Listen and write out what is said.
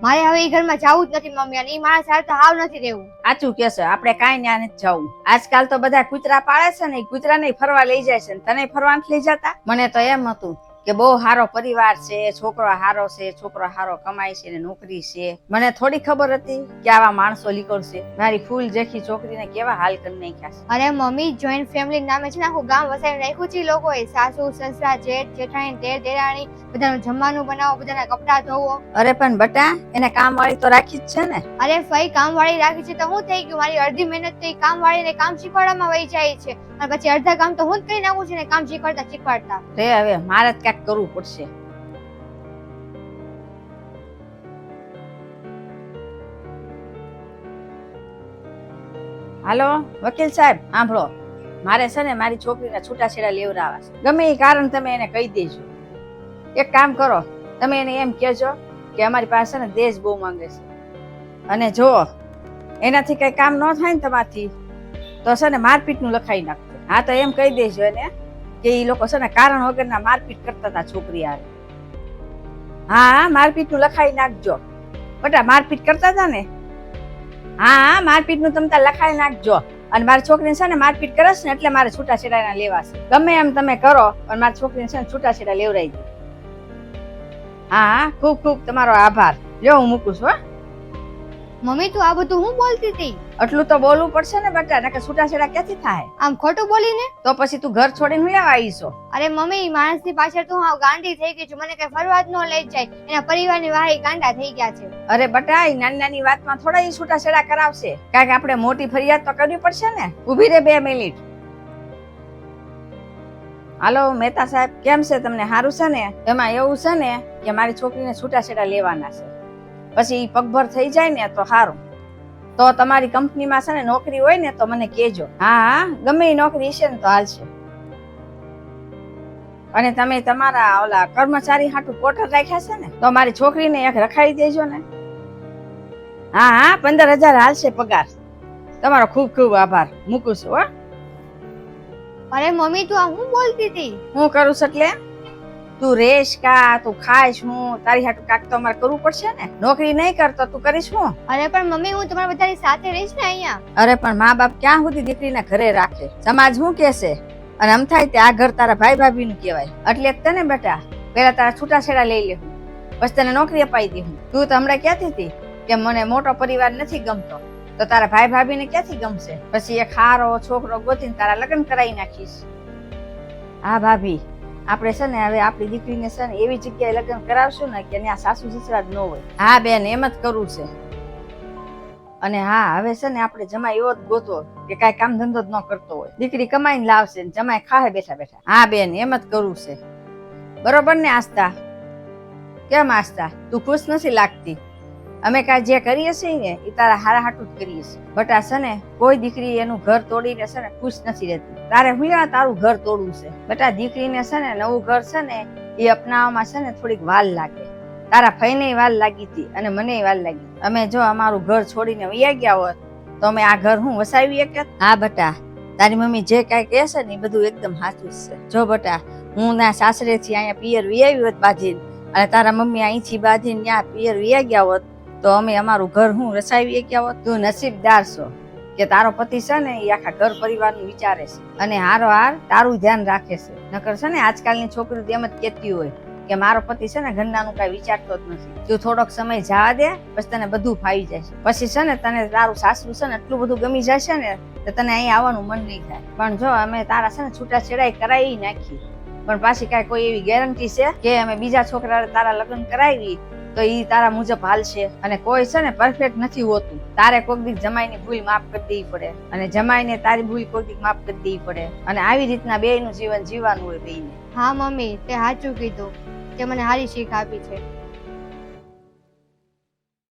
મારે હવે એ ઘરમાં જવું જ નથી મમ્મી, અને એ મારા સાથે તો હાવ નથી રહેવું. સાચું કે છે, આપણે કાંઈ ન્યા નથી જવું. આજકાલ તો બધા કૂતરા પાળે છે ને, એ કૂતરાને ફરવા લઈ જાય છે, તને ફરવા નથી લઈ જતા? મને તો એમ હતું કે બહુ સારો પરિવાર છે, છોકરો સારો છે, છોકરો સારો કમાય છે ને નોકરી છે. મને થોડી ખબર હતી કે આવા માણસો નીકળશે. મારી ફૂલ જેખી છોકરીને કેવા હાલ કરી નાખ્યા છે. અરે મમ્મી, જોઈન્ટ ફેમિલી નામે છે ને આખું ગામ વસાવી નાખ્યું છે લોકોએ. સાસુ સસરા જેઠ જેઠાણી દેર દેરાણી બધાનું જમવાનું બનાવો, બધાના કપડાં ધોવો. અરે પણ બટા, એને કામ વાળી તો રાખી જ છે ને. અરે ફઈ, કામ વાળી રાખી છે તો હું થઈ ગયું? મારી અડધી મહેનત તો કામ વાળીને કામ શીખવાડવામાં વહી જાય છે, અને પછી અડધા કામ તો હું જ કરી નાખું છું ને કામ શીખવાડતા શીખવાડતા. રે હવે મારે જ ક્યાંક કરવું પડશે. હાલો વકીલ સાહેબ, સાંભળો, મારે છે ને મારી છોકરીના છૂટાછેડા લેવડાવવા છે. ગમે એ કારણ તમે એને કહી દેજો. એક કામ કરો, તમે એને એમ કહેજો કે અમારી પાસે ને દેશ બહુ માંગે છે, અને જો એનાથી કઈ કામ ન થાય ને તમારથી, તો છે ને મારપીટનું લખાઈ નાખજો. હા તો એમ કહી દેજો એને કે એ લોકો છે ને કારણ વગરના મારપીટ કરતા હતા છોકરી હારે. હા, મારપીટનું લખાઈ નાખજો. બટા મારપીટ કરતા હતા ને? હા, મારપીટનું તમે ત્યાં લખાઈ નાખજો. અને મારી છોકરીને છે ને મારપીટ કરે છે ને એટલે મારે છૂટાછેડા લેવા છે. ગમે એમ તમે કરો પણ મારી છોકરીને છે ને છૂટાછેડા લેવડાવી દો. હા, ખૂબ ખૂબ તમારો આભાર. જો હું મૂકું છું. મમ્મી, તું આ બધું હું બોલતી હતી? આટલું તો બોલવું પડશે ને બેટા, નકર છૂટાછેડા ક્યાંથી થાય? આમ ખોટું બોલીને? તો પછી તું ઘર છોડીને હું લેવા આવી છો? અરે મમ્મી, માણસની પાછળ તો હું હાવ ગાંડી થઈ ગઈ છું. મને કઈ ફરવા જ ન લઈ જાય. એના પરિવારની વાહી ગાંડા થઈ ગયા છે. અરે બટા, એ નાની નાની વાતમાં થોડા એ છૂટાછેડા કરાવશે. કારણ કે આપણે મોટી ફરિયાદ તો કરવી પડશે ને. ઊભી રે 2 મિનિટ. હાલો મહેતા સાહેબ, કેમ છે તમને? સારું છે ને? એમાં એવું છે ને કે મારી છોકરીને છૂટાછેડા લેવાના છે, પછી પગભર થઈ જાય ને તો સારું. તો તમારી કંપનીમાં છે ને નોકરી હોય ને તો મને કહેજો. હા, ગમે એ નોકરી છે ને તો હાલશે. અને તમે તમારા ઓલા કર્મચારી હાટુ પોટર રાખ્યા છે ને, તો મારી છોકરીને એક રખાઈ દેજો ને. હા, 15,000 હાલશે પગાર. તમારો ખૂબ ખૂબ આભાર. મૂકું છું. હો. અરે મમ્મી, તું આ હું બોલતી હતી? હું કરું છું એટલે તું રેશ કા, તું ખાઈશ હું, તારી હાટુ કાક તો અમારે કરવું પડશે ને. નોકરી નહીં કરતો તું કરીશ હું? અરે પણ મમ્મી, હું તમારા બધાની સાથે રહીશ ને અહીંયા. અરે પણ મા બાપ ક્યાં સુધી દીકરીના ઘરે રાખે? સમાજ શું કહેશે? અને આમ થાય તે આ ઘર તારા ભાઈ ભાભી નું કહેવાય. એટલે તને બેટા પેલા તારા છૂટાછેડા લઈ લેવું, પછી તને નોકરી અપાઈ દેવું. તું તો હમણાં ક્યાંથી હતી કે મને મોટો પરિવાર નથી ગમતો, તો તારા ભાઈ ભાભી ને ક્યાંથી ગમશે? પછી એક હારો છોકરો ગોતીને તારા લગ્ન કરાવી નાખીશ. હા ભાભી, આપણે છે ને હવે આપણી દીકરીને છે ને એવી જગ્યાએ લગ્ન કરાવશું ને કે ત્યાં સાસુ સસરા જ ન હોય. હા બેન, એમ જ કરવું છે. અને હા, હવે છે ને આપણે જમાઈ એવો જ ગોતો કે કાંઈ કામ ધંધો જ ન કરતો હોય. દીકરી કમાઈને લાવશે ને જમાઈ ખાહે બેઠા બેઠા. હા બેન, એમ જ કરવું છે. બરોબર ને આસ્થા? કેમ આસ્થા, તું ખુશ નથી લાગતી? અમે કાંઈ જે કરીએ છીએ ને એ તારા હારા હાટું જ કરીએ છીએ. બટા છે ને કોઈ દીકરી એનું ઘર તોડીને છે ને ખુશ નથી રહેતી. તારે હું તારું ઘર તોડવું છે? બટા દીકરીને છે ને નવું ઘર છે ને એ અપનાવવામાં છે ને થોડીક વાર લાગે. તારા ફઈને વાર લાગી હતી અને મને વાર લાગી. અમે જો અમારું ઘર છોડીને વયા ગયા હોત તો અમે આ ઘર હું વસાવી શકત? હા બટા, તારી મમ્મી જે કાંઈ કહે છે ને એ બધું એકદમ સાચું છે. જો બટા, હું ના સાસરેથી અહીંયા પિયર વિયાવી હોત બાંધીને, અને તારા મમ્મી અહીંથી બાંધીને ત્યાં પિયર વિયા ગયા હોત તો અમે અમારું ઘર હું રસાવી ગયા હોત. તું નસીબદાર છો કે તારો પતિ છે ને એ આખા ઘર પરિવારનું વિચારે છે અને હારો હાર તારું ધ્યાન રાખે છે. નકર છે ને આજકાલની છોકરીઓ તેમ જ કહેતી હોય કે મારો પતિ છે ને ઘરનાનું કઈ વિચારતો જ નથી. તું થોડોક સમય જવા દે, પછી તને બધું ફાવી જાય છે. પછી છે ને તને તારું સાસરું છે ને એટલું બધું ગમી જશે ને તો તને અહીંયા આવવાનું મન નહીં થાય. પણ જો અમે તારા છે ને છૂટાછેડા કરાવી નાખી, પણ પાછી કાંઈ કોઈ એવી ગેરંટી છે કે અમે બીજા છોકરા તારા લગ્ન કરાવી તો ઈ તારા મુજબ હાલશે? અને કોઈ છે ને પરફેક્ટ નથી હોતું. તારે કોઈક દી જમાઈની ભૂલ માફ કરી દેવી પડે અને જમાઈને તારી ભૂલ કોઈક દી માફ કરી દેવી પડે, અને આવી રીતના બેયનું જીવન જીવવાનું હોય બેયને. હા મમ્મી, તે સાચું કીધું, તે મને સારી શીખ આપી છે.